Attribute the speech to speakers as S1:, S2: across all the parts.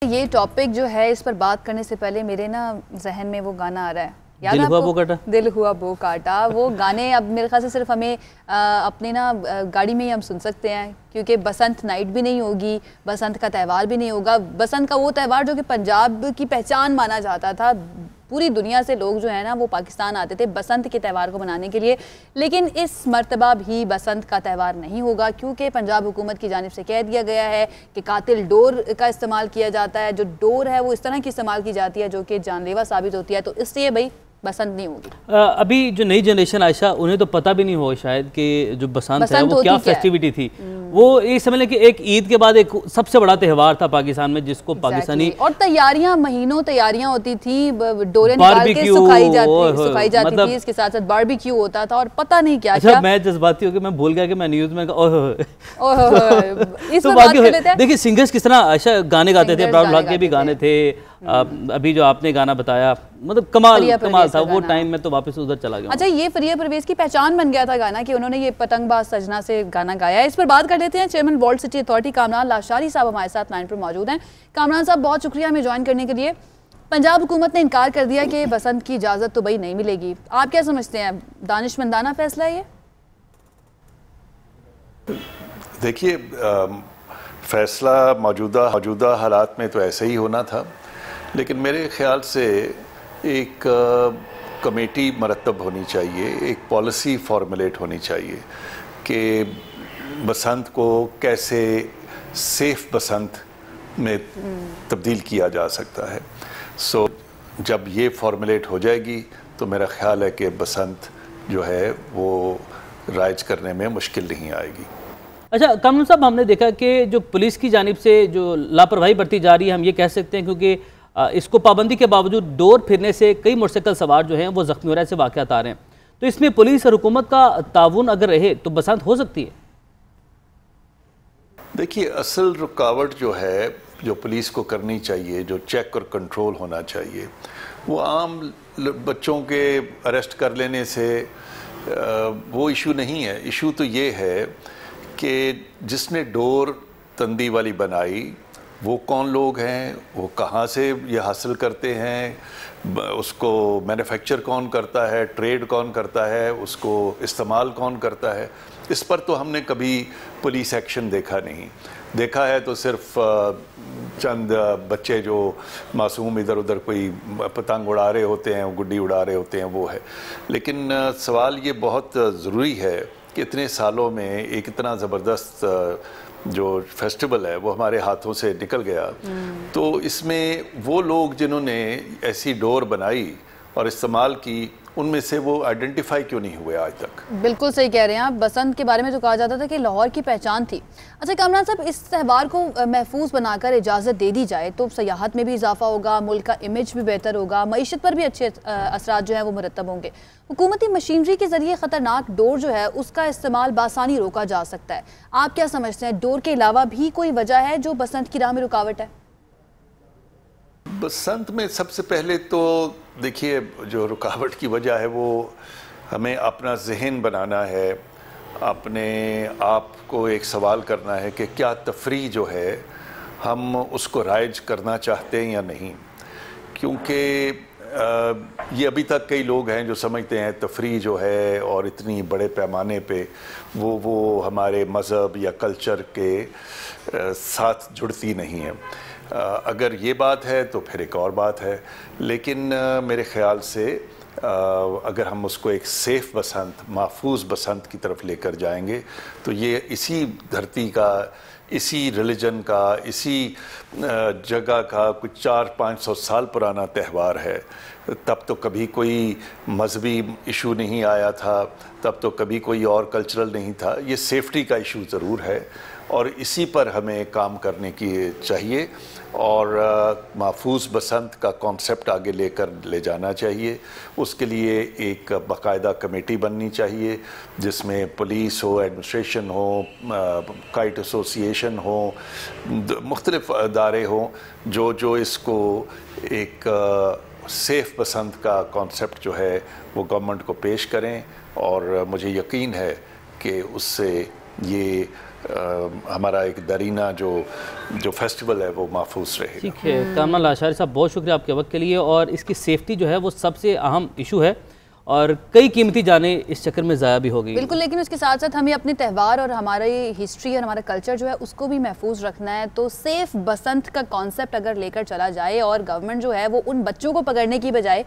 S1: ये टॉपिक जो है इस पर बात करने से पहले मेरे ना जहन में वो गाना आ रहा है, याद
S2: दिल
S1: है
S2: हुआ
S1: आपको?
S2: वो काटा,
S1: दिल हुआ वो काटा। वो गाने अब मेरे ख्याल से सिर्फ हमें अपने ना गाड़ी में ही हम सुन सकते हैं, क्योंकि बसंत नाइट भी नहीं होगी, बसंत का त्यौहार भी नहीं होगा। बसंत का वो त्यौहार जो कि पंजाब की पहचान माना जाता था, पूरी दुनिया से लोग जो है ना वो पाकिस्तान आते थे बसंत के त्यौहार को मनाने के लिए। लेकिन इस मर्तबा भी बसंत का त्यौहार नहीं होगा, क्योंकि पंजाब हुकूमत की जानिब से कह दिया गया है कि कातिल डोर का इस्तेमाल किया जाता है। जो डोर है वो इस तरह की इस्तेमाल की जाती है जो कि जानलेवा साबित होती है, तो इसलिए भाई बसंत नहीं होगी।
S2: अभी जो नई जनरेशन आयशा, उन्हें तो पता भी नहीं हो शायद कि जो बसंत है वो क्या फेस्टिविटी थी। वो ये समझ लें कि एक ईद के बाद एक सबसे बड़ा त्यौहार था पाकिस्तान में, जिसको पाकिस्तानी
S1: और तैयारियां महीनों तैयारियां होती थी, डोरे निकाल के सुखाई जाती थी, इसके साथ साथ बारबेक्यू होता था और पता नहीं क्या क्या।
S2: मैं जज्बाती हो कि मैं भूल गया कि मैं न्यूज में
S1: इस बात कर लेते हैं।
S2: देखिए सिंगर्स किस तरह आयशा गाने गाते थे, प्राउड लॉक के भी गाने थे, अभी जो आपने गाना बताया मतलब कमाल था। वो टाइम में तो वापस उधर चला गया।
S1: अच्छा, ये फरिया परवेज की पहचान बन गया था गाना कि उन्होंने ये पतंगबाज सजना से गाना गाया है। इस पर बात कर लेते हैं। Chairman world city authority Kamran Lashari साहब हमारे साथ लाइन पर मौजूद हैं। कामरान साहब, बहुत शुक्रिया हमें ज्वाइन करने के लिए। पंजाब हुकूमत ने इनकार कर दिया कि बसंत की इजाज़त तो भाई नहीं मिलेगी, आप क्या समझते हैं, दानिशमंदाना फैसला है ये?
S3: देखिए, फैसला मौजूदा हालात में तो ऐसे ही होना था, लेकिन मेरे ख्याल से एक कमेटी मरतब होनी चाहिए, एक पॉलिसी फॉर्मुलेट होनी चाहिए कि बसंत को कैसे सेफ बसंत में तब्दील किया जा सकता है। जब ये फॉर्मुलेट हो जाएगी तो मेरा ख्याल है कि बसंत जो है वो राइज करने में मुश्किल नहीं आएगी।
S2: अच्छा कामरान साहब, हमने देखा कि जो पुलिस की जानिब से जो लापरवाही बरती जा रही है, हम ये कह सकते हैं, क्योंकि इसको पाबंदी के बावजूद डोर फिरने से कई मोटरसाइकिल सवार जो हैं वो जख्मी हो रहे से वाक़यात आ रहे हैं, तो इसमें पुलिस और हुकूमत का ताउन अगर रहे तो बसंत हो सकती है।
S3: देखिए, असल रुकावट जो है, जो पुलिस को करनी चाहिए, जो चेक और कंट्रोल होना चाहिए, वो आम बच्चों के अरेस्ट कर लेने से वो इशू नहीं है। इशू तो ये है कि जिसने डोर तंदी वाली बनाई वो कौन लोग हैं, वो कहाँ से ये हासिल करते हैं, उसको मैन्युफैक्चर कौन करता है, ट्रेड कौन करता है, उसको इस्तेमाल कौन करता है। इस पर तो हमने कभी पुलिस एक्शन देखा नहीं। देखा है तो सिर्फ चंद बच्चे जो मासूम इधर उधर कोई पतंग उड़ा रहे होते हैं, गुड्डी उड़ा रहे होते हैं, वो है। लेकिन सवाल ये बहुत ज़रूरी है कि इतने सालों में एक इतना ज़बरदस्त जो फेस्टिवल है वो हमारे हाथों से निकल गया, तो इसमें वो लोग जिन्होंने ऐसी डोर बनाई और इस्तेमाल की, उनमें से वो आइडेंटिफाई क्यों नहीं हुए आज तक?
S1: बिल्कुल सही कह रहे हैं आप। बसंत के बारे में तो कहा जाता था कि लाहौर की पहचान थी। अच्छा कामरान साहब, इस त्यौहार को महफूज बनाकर इजाज़त दे दी जाए तो सयाहत में भी इजाफा होगा, मुल्क का इमेज भी बेहतर होगा, मईशत पर भी अच्छे असरात जो हैं वो मुरतब होंगे। हुकूमती मशीनरी के ज़रिए ख़तरनाक डोर जो है उसका इस्तेमाल बासानी रोका जा सकता है। आप क्या समझते हैं, डोर के अलावा भी कोई वजह है जो बसंत की राह में रुकावट है?
S3: बसंत में सबसे पहले तो देखिए, जो रुकावट की वजह है वो हमें अपना जहन बनाना है, अपने आप को एक सवाल करना है कि क्या तफरी जो है हम उसको राइज करना चाहते हैं या नहीं। क्योंकि ये अभी तक कई लोग हैं जो समझते हैं तफरी जो है और इतनी बड़े पैमाने पे वो हमारे मज़हब या कल्चर के साथ जुड़ती नहीं है। अगर ये बात है तो फिर एक और बात है, लेकिन मेरे ख्याल से अगर हम उसको एक सेफ बसंत, महफूज बसंत की तरफ लेकर जाएंगे तो ये इसी धरती का, इसी रिलीजन का, इसी जगह का कुछ 400-500 साल पुराना त्यौहार है। तब तो कभी कोई मजहबी इशू नहीं आया था, तब तो कभी कोई और कल्चरल नहीं था। ये सेफ्टी का इशू ज़रूर है और इसी पर हमें काम करने की चाहिए और महफूज बसंत का कॉन्सेप्ट आगे ले जाना चाहिए। उसके लिए एक बाकायदा कमेटी बननी चाहिए जिसमें पुलिस हो, एडमिनिस्ट्रेशन हो, काइट एसोसिएशन हो, मुख्तलिफ अदारे हों जो इसको एक सेफ बसंत का कॉन्सेप्ट जो है वो गवर्नमेंट को पेश करें। और मुझे यकीन है कि उससे ये हमारा एक दरीना जो फेस्टिवल है वो महफूज रहेगा।
S2: ठीक है, कामरान लाशारी साहब बहुत शुक्रिया आपके वक्त के लिए। और इसकी सेफ्टी जो है वो सबसे अहम इशू है और कई कीमती जाने इस चक्कर में ज़ाया भी हो गई।
S1: बिल्कुल, लेकिन उसके साथ साथ हमें अपने त्यौहार और हमारी हिस्ट्री और हमारा कल्चर जो है उसको भी महफूज रखना है। तो सेफ बसंत का कॉन्सेप्ट अगर लेकर चला जाए और गवर्नमेंट जो है वो उन बच्चों को पकड़ने की बजाय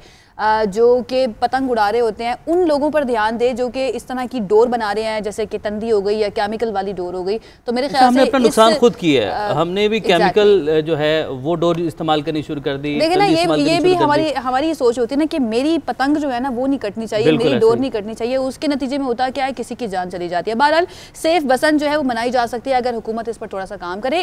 S1: जो कि पतंग उड़ा रहे होते हैं उन लोगों पर ध्यान दे जो कि इस तरह की डोर बना रहे हैं, जैसे कि तंदी हो गई या केमिकल वाली डोर हो गई। तो मेरे ख्याल से
S2: हमने अपना नुकसान खुद किया है, हमने भी केमिकल जो है वो डोर इस्तेमाल करनी शुरू कर दी।
S1: देखिए ना, ये भी हमारी सोच होती है ना कि मेरी पतंग जो है ना वो नहीं कटनी चाहिए, मेरी डोर नहीं कटनी चाहिए। उसके नतीजे में होता क्या है, किसी की जान चली जाती है। बहरहाल सेफ बसंत जो है वो मनाई जा सकती है अगर हुकूमत इस पर थोड़ा सा काम करे।